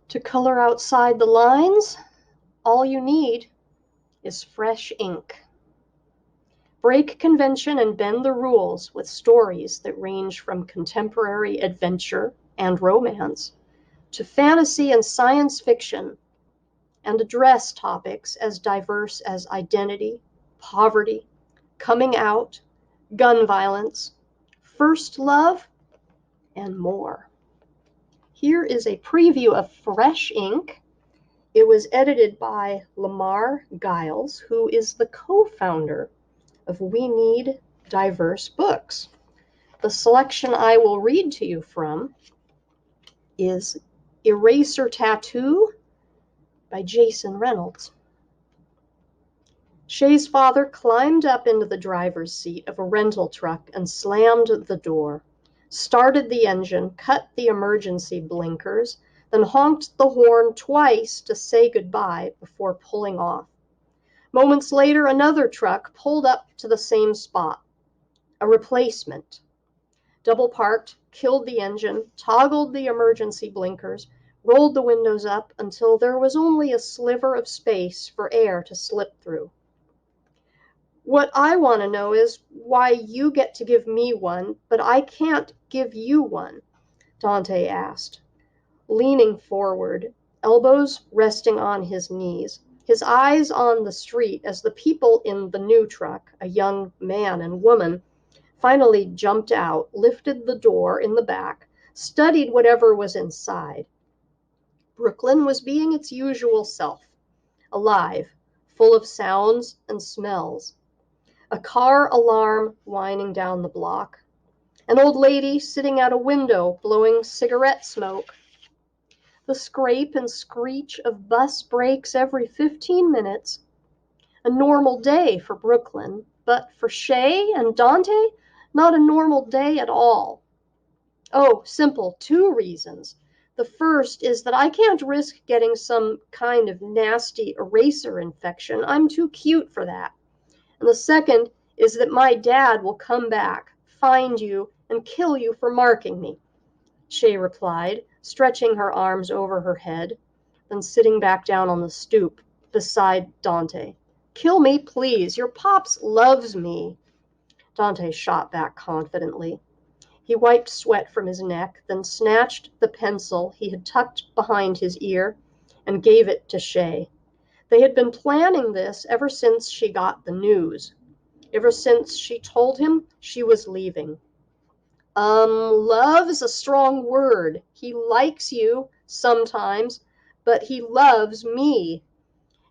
To color outside the lines, all you need is fresh ink. Break convention and bend the rules with stories that range from contemporary adventure and romance to fantasy and science fiction, and address topics as diverse as identity, poverty, coming out, gun violence, first love, and more. Here is a preview of Fresh Ink. It was edited by Lamar Giles, who is the co-founder of We Need Diverse Books. The selection I will read to you from is Eraser Tattoo by Jason Reynolds. Shay's father climbed up into the driver's seat of a rental truck and slammed the door, started the engine, cut the emergency blinkers, then honked the horn twice to say goodbye before pulling off. Moments later, another truck pulled up to the same spot. A replacement. Double parked, killed the engine, toggled the emergency blinkers, rolled the windows up until there was only a sliver of space for air to slip through. What I want to know is why you get to give me one, but I can't give you one, Dante asked, leaning forward, elbows resting on his knees, his eyes on the street as the people in the new truck, a young man and woman, finally jumped out, lifted the door in the back, studied whatever was inside. Brooklyn was being its usual self, alive, full of sounds and smells. A car alarm whining down the block. An old lady sitting at a window blowing cigarette smoke. The scrape and screech of bus brakes every 15 minutes. A normal day for Brooklyn, but for Shay and Dante, not a normal day at all. Oh, simple, 2 reasons. The first is that I can't risk getting some kind of nasty eraser infection. I'm too cute for that. And the second is that my dad will come back, find you, and kill you for marking me, Shay replied, stretching her arms over her head, then sitting back down on the stoop beside Dante. Kill me, please. Your pops loves me. Dante shot back confidently. He wiped sweat from his neck, then snatched the pencil he had tucked behind his ear and gave it to Shay. They had been planning this ever since she got the news, ever since she told him she was leaving. Love is a strong word. He likes you sometimes, but he loves me.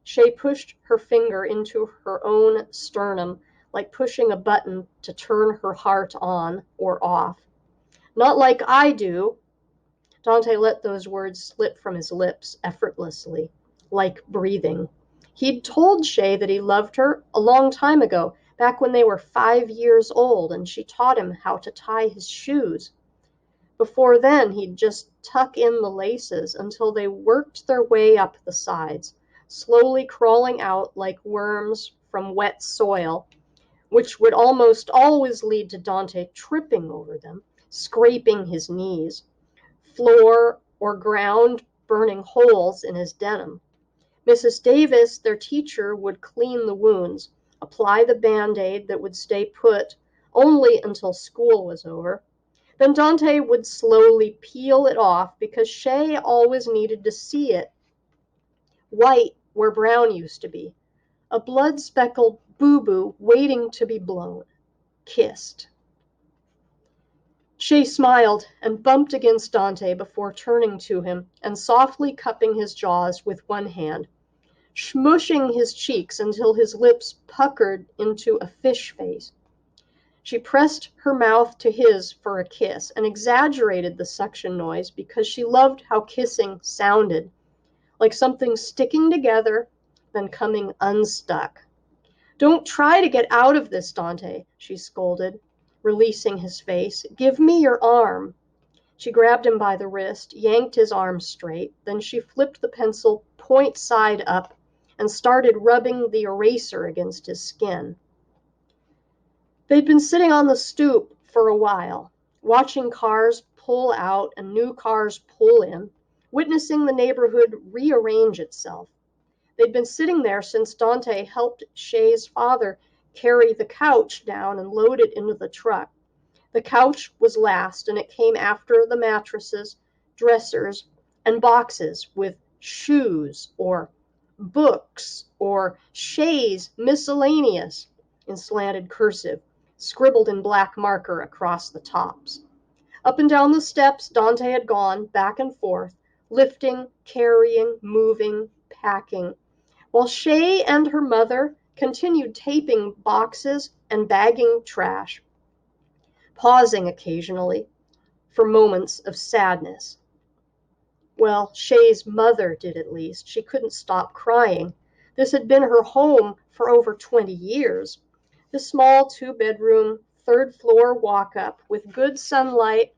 Shay pushed her finger into her own sternum, like pushing a button to turn her heart on or off. Not like I do. Dante let those words slip from his lips effortlessly, like breathing. He'd told Shay that he loved her a long time ago, back when they were 5 years old, and she taught him how to tie his shoes. Before then, he'd just tuck in the laces until they worked their way up the sides, slowly crawling out like worms from wet soil, which would almost always lead to Dante tripping over them, scraping his knees, floor or ground burning holes in his denim. Mrs. Davis, their teacher, would clean the wounds, apply the Band-Aid that would stay put only until school was over. Then Dante would slowly peel it off because Shay always needed to see it. White where brown used to be. A blood-speckled boo-boo waiting to be blown. Kissed. Shay smiled and bumped against Dante before turning to him and softly cupping his jaws with one hand, smushing his cheeks until his lips puckered into a fish face. She pressed her mouth to his for a kiss and exaggerated the suction noise because she loved how kissing sounded, like something sticking together, then coming unstuck. Don't try to get out of this, Dante, she scolded, releasing his face. Give me your arm. She grabbed him by the wrist, yanked his arm straight, then she flipped the pencil point side up and started rubbing the eraser against his skin. They'd been sitting on the stoop for a while, watching cars pull out and new cars pull in, witnessing the neighborhood rearrange itself. They'd been sitting there since Dante helped Shay's father carry the couch down and load it into the truck. The couch was last, and it came after the mattresses, dressers, and boxes with shoes or books or Shay's miscellaneous in slanted cursive, scribbled in black marker across the tops. Up and down the steps Dante had gone, back and forth, lifting, carrying, moving, packing, while Shay and her mother continued taping boxes and bagging trash, pausing occasionally for moments of sadness. Well, Shay's mother did at least. She couldn't stop crying. This had been her home for over 20 years. The small two-bedroom, third-floor walk-up with good sunlight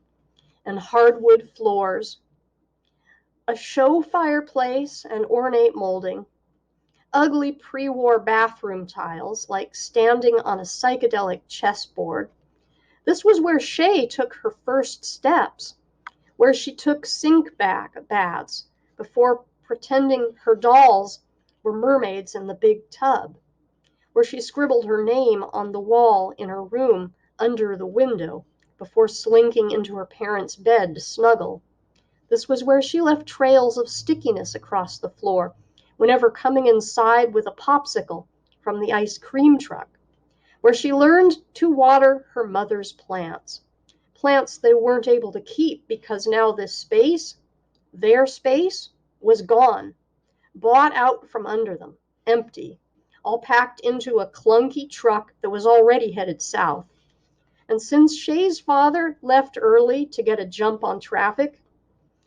and hardwood floors, a show fireplace and ornate molding, ugly pre-war bathroom tiles like standing on a psychedelic chessboard. This was where Shay took her first steps, where she took sink baths before pretending her dolls were mermaids in the big tub, where she scribbled her name on the wall in her room under the window before slinking into her parents' bed to snuggle. This was where she left trails of stickiness across the floor whenever coming inside with a popsicle from the ice cream truck, where she learned to water her mother's plants they weren't able to keep because now this space, their space, was gone, bought out from under them, empty, all packed into a clunky truck that was already headed south. And since Shay's father left early to get a jump on traffic,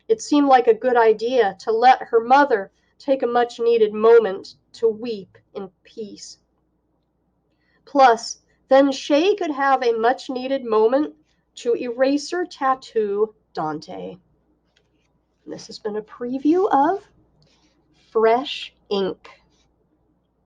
it seemed like a good idea to let her mother take a much-needed moment to weep in peace. Plus, then Shay could have a much-needed moment to eraser tattoo Dante. This has been a preview of Fresh Ink.